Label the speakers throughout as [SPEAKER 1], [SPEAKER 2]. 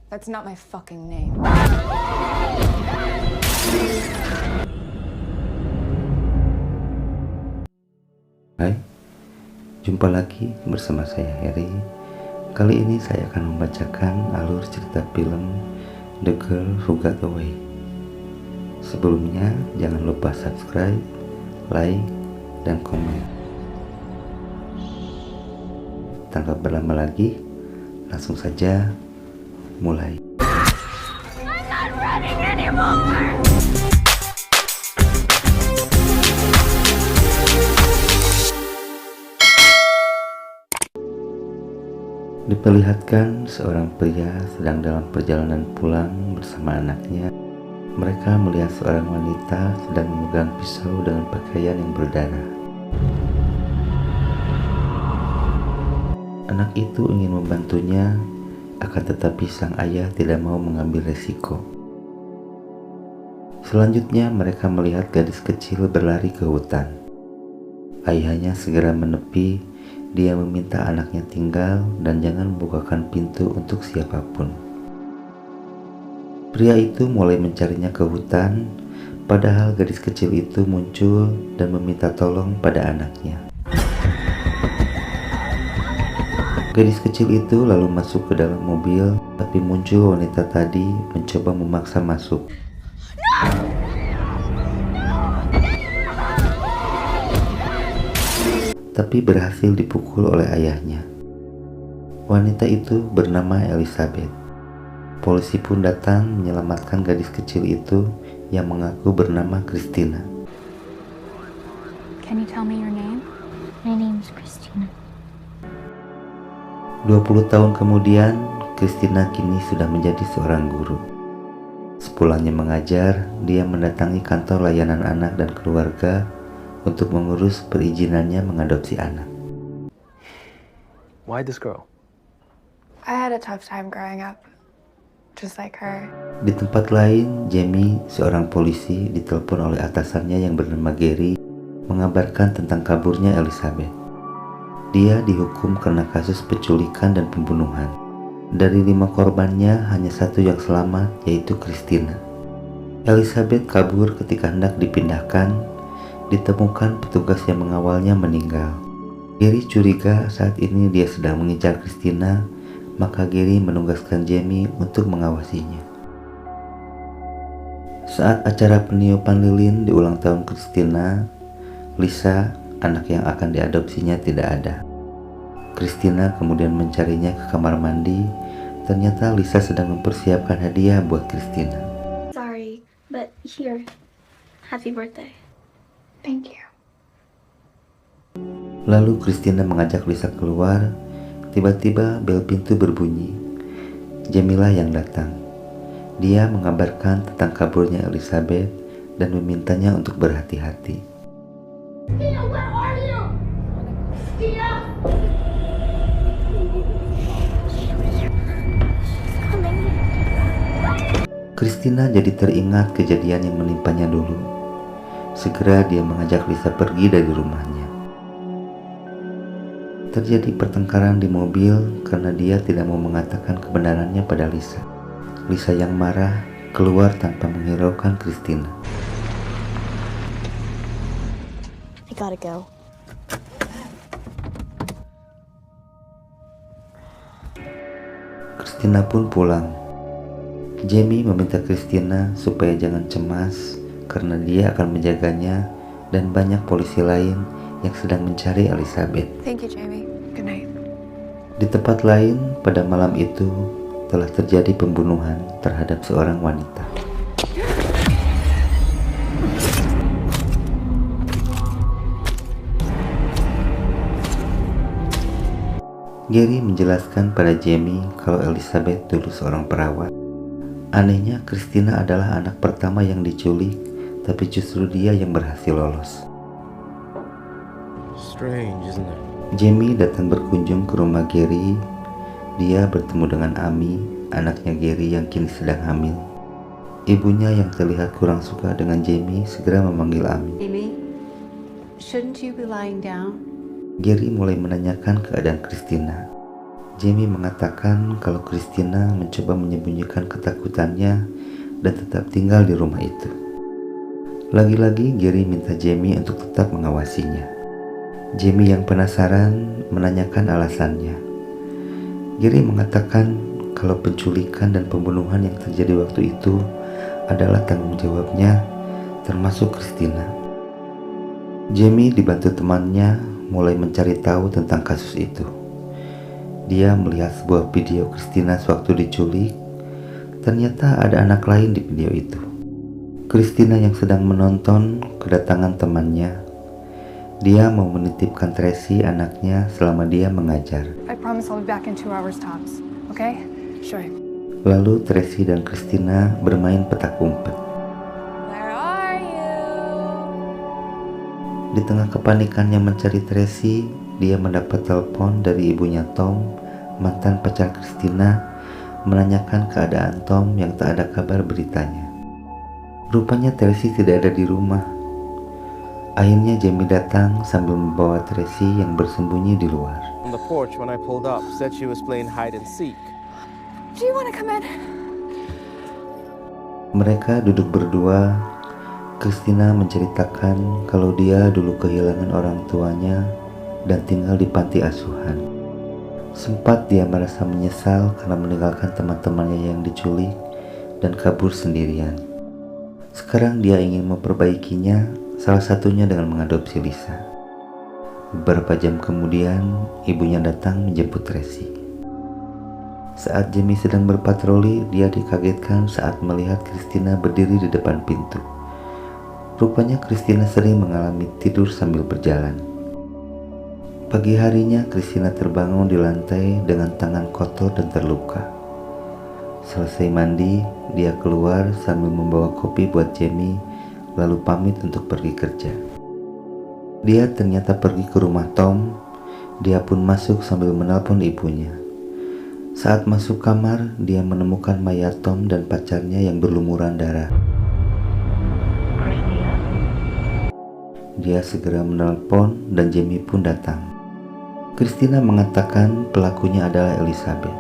[SPEAKER 1] That's not my fucking name.
[SPEAKER 2] Hai, jumpa lagi bersama saya Harry. Kali ini saya akan membacakan alur cerita film The Girl Who Got Away. Sebelumnya jangan lupa subscribe, like, dan komen. Tanpa berlama lagi, langsung saja mulai.
[SPEAKER 3] I'm not running anymore!
[SPEAKER 2] Diperlihatkan seorang pria sedang dalam perjalanan pulang bersama anaknya. Mereka melihat seorang wanita sedang memegang pisau dengan pakaian yang berdarah. Anak itu ingin membantunya, akan tetapi sang ayah tidak mau mengambil resiko. Selanjutnya mereka melihat gadis kecil berlari ke hutan. Ayahnya segera menepi. Dia meminta anaknya tinggal dan jangan membukakan pintu untuk siapapun. Pria itu mulai mencarinya ke hutan, padahal gadis kecil itu muncul dan meminta tolong pada anaknya. Gadis kecil itu lalu masuk ke dalam mobil, tapi muncul wanita tadi mencoba memaksa masuk. Tapi berhasil dipukul oleh ayahnya. Wanita itu bernama Elizabeth. Polisi pun datang menyelamatkan gadis kecil itu yang mengaku bernama Christina.
[SPEAKER 3] Can you tell me your name? My name's Christina.
[SPEAKER 2] 20 tahun kemudian, Christina kini sudah menjadi seorang guru. Sepulangnya mengajar, dia mendatangi kantor layanan anak dan keluarga untuk mengurus perizinannya mengadopsi anak.
[SPEAKER 4] Why this girl?
[SPEAKER 1] I had a tough time growing up, just like her.
[SPEAKER 2] Di tempat lain, Jamie, seorang polisi, ditelepon oleh atasannya yang bernama Gary, mengabarkan tentang kaburnya Elizabeth. Dia dihukum karena kasus penculikan dan pembunuhan. Dari 5 korbannya, hanya 1 yang selamat, yaitu Christina. Elizabeth kabur ketika hendak dipindahkan. Ditemukan petugas yang mengawalnya meninggal. Gary curiga saat ini dia sedang mengincar Christina, maka Gary menugaskan Jamie untuk mengawasinya. Saat acara peniupan lilin di ulang tahun Christina, Lisa, anak yang akan diadopsinya, tidak ada. Christina kemudian mencarinya ke kamar mandi. Ternyata Lisa sedang mempersiapkan hadiah buat Christina.
[SPEAKER 5] Sorry, but here, happy birthday.
[SPEAKER 1] Thank you.
[SPEAKER 2] Lalu Christina mengajak Lisa keluar. Tiba-tiba bel pintu berbunyi. Jamilah yang datang. Dia mengabarkan tentang kaburnya Elizabeth dan memintanya untuk berhati-hati.
[SPEAKER 3] Tia, where are you? Tia!
[SPEAKER 2] Christina jadi teringat kejadian yang menimpanya dulu. Segera dia mengajak Lisa pergi dari rumahnya. Terjadi pertengkaran di mobil karena dia tidak mau mengatakan kebenarannya pada Lisa. Lisa yang marah keluar tanpa menghiraukan Christina.
[SPEAKER 5] I gotta go.
[SPEAKER 2] Christina pun pulang. Jamie meminta Christina supaya jangan cemas karena dia akan menjaganya dan banyak polisi lain yang sedang mencari Elizabeth.
[SPEAKER 1] Thank you, Jamie. Good night.
[SPEAKER 2] Di tempat lain, pada malam itu telah terjadi pembunuhan terhadap seorang wanita. Gary menjelaskan pada Jamie kalau Elizabeth dulu seorang perawat. Anehnya, Christina adalah anak pertama yang diculik, tapi justru dia yang berhasil lolos.
[SPEAKER 4] Strange, isn't it?
[SPEAKER 2] Jamie datang berkunjung ke rumah Gary. Dia bertemu dengan Amy, anaknya Gary yang kini sedang hamil. Ibunya yang terlihat kurang suka dengan Jamie segera memanggil Amy.
[SPEAKER 6] Amy, shouldn't you be lying down?
[SPEAKER 2] Gary mulai menanyakan keadaan Christina. Jamie mengatakan kalau Christina mencoba menyembunyikan ketakutannya dan tetap tinggal di rumah itu. Lagi-lagi Gary minta Jamie untuk tetap mengawasinya. Jamie yang penasaran menanyakan alasannya. Gary mengatakan kalau penculikan dan pembunuhan yang terjadi waktu itu adalah tanggung jawabnya, termasuk Christina. Jamie dibantu temannya mulai mencari tahu tentang kasus itu. Dia melihat sebuah video Christina sewaktu diculik. Ternyata ada anak lain di video itu. Christina yang sedang menonton kedatangan temannya. Dia mau menitipkan Tracy anaknya selama dia mengajar.
[SPEAKER 1] I promise I'll be back in 2 hours tops. Okay? Sure.
[SPEAKER 2] Lalu Tracy dan Christina bermain petak umpet.
[SPEAKER 1] Where are you?
[SPEAKER 2] Di tengah kepanikannya mencari Tracy, dia mendapat telepon dari ibunya Tom, mantan pacar Christina, menanyakan keadaan Tom yang tak ada kabar beritanya. Rupanya Tracy tidak ada di rumah. Akhirnya Jamie datang sambil membawa Tracy yang bersembunyi di luar.
[SPEAKER 4] On the porch when I pulled up, said she was playing hide and seek.
[SPEAKER 1] Do you want to come in?
[SPEAKER 2] Mereka duduk berdua. Christina menceritakan kalau dia dulu kehilangan orang tuanya dan tinggal di panti asuhan. Sempat dia merasa menyesal karena meninggalkan teman-temannya yang diculik dan kabur sendirian. Sekarang dia ingin memperbaikinya, salah satunya dengan mengadopsi Lisa. Beberapa jam kemudian, ibunya datang menjemput Tracy. Saat Jamie sedang berpatroli, dia dikagetkan saat melihat Christina berdiri di depan pintu. Rupanya Christina sering mengalami tidur sambil berjalan. Pagi harinya Christina terbangun di lantai dengan tangan kotor dan terluka. Selesai mandi, dia keluar sambil membawa kopi buat Jamie, lalu pamit untuk pergi kerja. Dia ternyata pergi ke rumah Tom. Dia pun masuk sambil menelpon ibunya. Saat masuk kamar, dia menemukan mayat Tom dan pacarnya yang berlumuran darah. Dia segera menelpon dan Jamie pun datang. Christina mengatakan pelakunya adalah Elizabeth.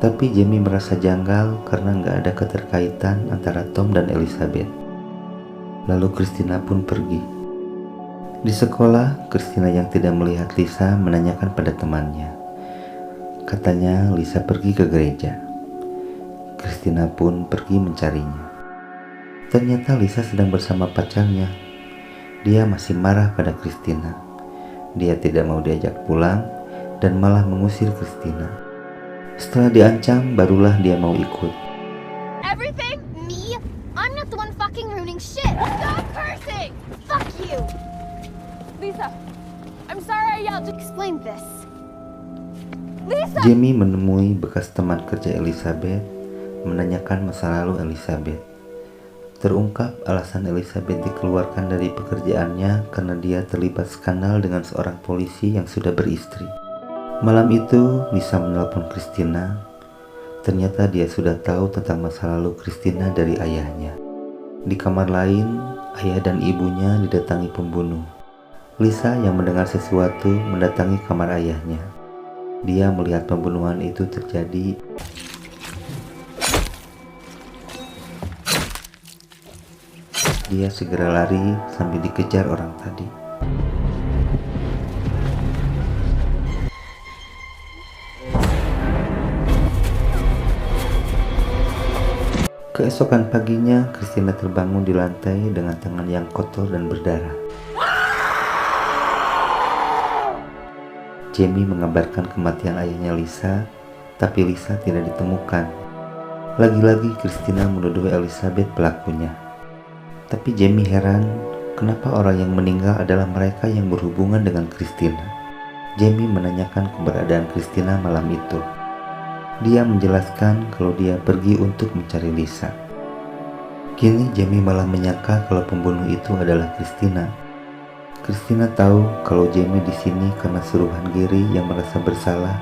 [SPEAKER 2] Tapi Jamie merasa janggal karena nggak ada keterkaitan antara Tom dan Elizabeth. Lalu Christina pun pergi. Di sekolah, Christina yang tidak melihat Lisa menanyakan pada temannya. Katanya Lisa pergi ke gereja. Christina pun pergi mencarinya. Ternyata Lisa sedang bersama pacarnya. Dia masih marah pada Christina. Dia tidak mau diajak pulang dan malah mengusir Christina. Setelah diancam, barulah dia mau ikut.
[SPEAKER 3] Everything? Me? I'm not the one fucking ruining shit. Stop cursing! Fuck you!
[SPEAKER 1] Lisa, I'm sorry I yelled.
[SPEAKER 3] Explain this.
[SPEAKER 1] Lisa!
[SPEAKER 2] Jamie menemui bekas teman kerja Elizabeth, menanyakan masa lalu Elizabeth. Terungkap alasan Elizabeth dikeluarkan dari pekerjaannya karena dia terlibat skandal dengan seorang polisi yang sudah beristri. Malam itu, Lisa menelpon Christina. Ternyata dia sudah tahu tentang masa lalu Christina dari ayahnya. Di kamar lain, ayah dan ibunya didatangi pembunuh. Lisa yang mendengar sesuatu mendatangi kamar ayahnya. Dia melihat pembunuhan itu terjadi. Dia segera lari sambil dikejar orang tadi. Keesokan paginya, Christina terbangun di lantai dengan tangan yang kotor dan berdarah. Jamie mengabarkan kematian ayahnya Lisa, tapi Lisa tidak ditemukan. Lagi-lagi Christina menuduh Elizabeth pelakunya. Tapi Jamie heran, kenapa orang yang meninggal adalah mereka yang berhubungan dengan Christina. Jamie menanyakan keberadaan Christina malam itu. Dia menjelaskan kalau dia pergi untuk mencari Lisa. Kini Jamie malah menyangka kalau pembunuh itu adalah Christina. Christina tahu kalau Jamie di sini karena suruhan Gary yang merasa bersalah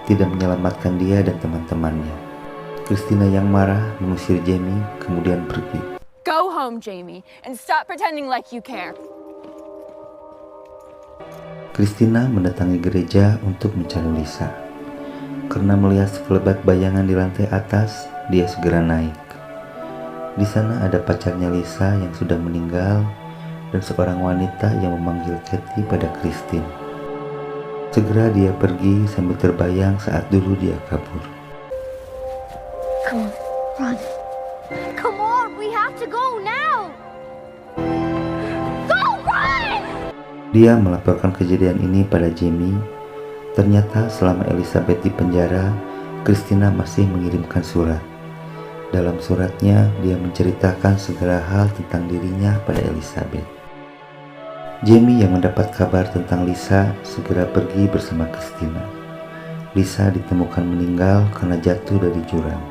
[SPEAKER 2] tidak menyelamatkan dia dan teman-temannya. Christina yang marah mengusir Jamie kemudian pergi.
[SPEAKER 1] Go home, Jamie, and stop pretending like you care.
[SPEAKER 2] Christina mendatangi gereja untuk mencari Lisa. Karena melihat sekelebat bayangan di lantai atas, dia segera naik. Di sana ada pacarnya Lisa yang sudah meninggal dan seorang wanita yang memanggil Katie pada Christine. Segera dia pergi sambil terbayang saat dulu dia kabur.
[SPEAKER 5] Come on, run.
[SPEAKER 3] Come on, we have to go now! Go, run!
[SPEAKER 2] Dia melaporkan kejadian ini pada Jamie. Ternyata selama Elizabeth di penjara, Christina masih mengirimkan surat. Dalam suratnya, dia menceritakan segala hal tentang dirinya pada Elizabeth. Jamie yang mendapat kabar tentang Lisa segera pergi bersama Christina. Lisa ditemukan meninggal karena jatuh dari jurang.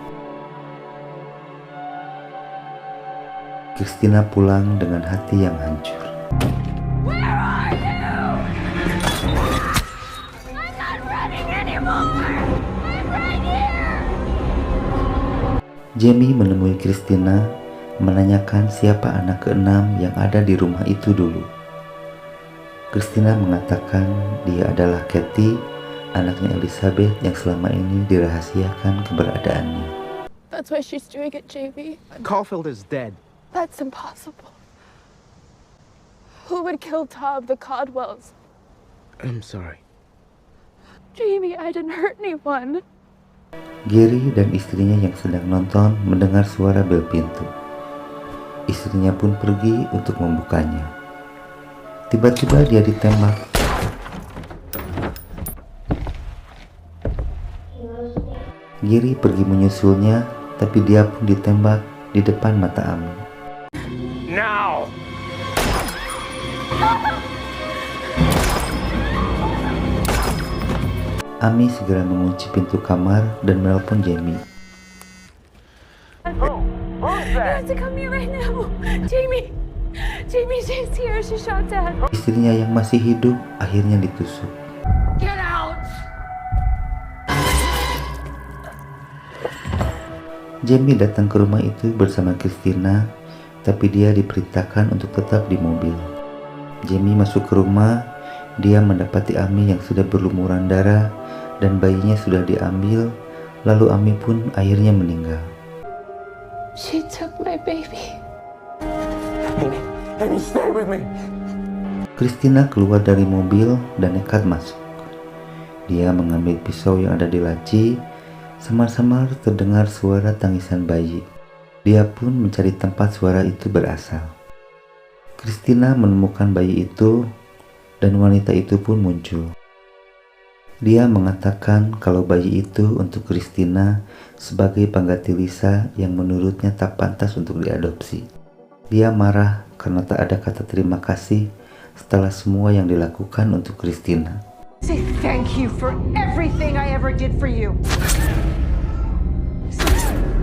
[SPEAKER 2] Christina pulang dengan hati yang hancur.
[SPEAKER 3] Where are you? I'm not running anymore! I'm right here!
[SPEAKER 2] Jamie menemui Christina, menanyakan siapa anak keenam yang ada di rumah itu dulu. Christina mengatakan dia adalah Katie, anaknya Elizabeth yang selama ini dirahasiakan keberadaannya.
[SPEAKER 1] That's why she's doing it, Jamie.
[SPEAKER 4] Caulfield is dead.
[SPEAKER 1] That's impossible. Who would kill Tom, the Caldwells?
[SPEAKER 4] I'm sorry.
[SPEAKER 1] Jamie, I didn't hurt anyone.
[SPEAKER 2] Gary dan istrinya yang sedang nonton mendengar suara bel pintu. Istrinya pun pergi untuk membukanya. Tiba-tiba dia ditembak. Gary pergi menyusulnya, tapi dia pun ditembak di depan mata Amy.
[SPEAKER 4] Now!
[SPEAKER 2] Amy segera mengunci pintu kamar dan menelpon Jamie.
[SPEAKER 1] You have to come here right now. Jamie, she's here. She shot Dad.
[SPEAKER 2] Istrinya yang masih hidup akhirnya ditusuk.
[SPEAKER 1] Get out!
[SPEAKER 2] Jamie datang ke rumah itu bersama Christina, tapi dia diperintahkan untuk tetap di mobil. Jamie masuk ke rumah, dia mendapati Amy yang sudah berlumuran darah dan bayinya sudah diambil, lalu Amy pun akhirnya meninggal.
[SPEAKER 1] She took my baby.
[SPEAKER 4] Amy, stay with me.
[SPEAKER 2] Christina keluar dari mobil dan nekat masuk. Dia mengambil pisau yang ada di laci. Samar-samar terdengar suara tangisan bayi. Dia pun mencari tempat suara itu berasal. Christina menemukan bayi itu dan wanita itu pun muncul. Dia mengatakan kalau bayi itu untuk Christina sebagai pengganti Lisa yang menurutnya tak pantas untuk diadopsi. Dia marah karena tak ada kata terima kasih setelah semua yang dilakukan untuk Christina.
[SPEAKER 6] Say thank you for everything I ever did for you.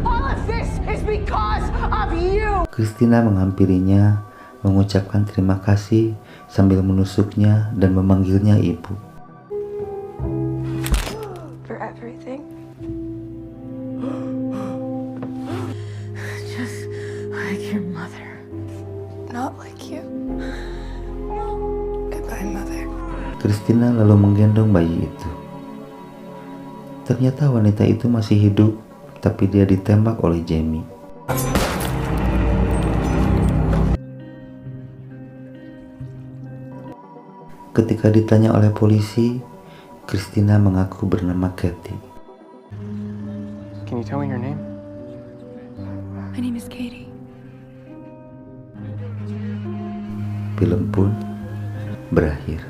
[SPEAKER 6] All of this is because of you.
[SPEAKER 2] Christina menghampirinya, mengucapkan terima kasih sambil menusuknya dan memanggilnya ibu.
[SPEAKER 1] For everything. Just like your mother. Not like you. Goodbye, Mother.
[SPEAKER 2] Christina lalu menggendong bayi itu. Ternyata wanita itu masih hidup, tapi dia ditembak oleh Jamie. Ketika ditanya oleh polisi, Christina mengaku bernama Katie.
[SPEAKER 4] Can you tell me your name?
[SPEAKER 1] My name is Katie.
[SPEAKER 2] Film pun berakhir.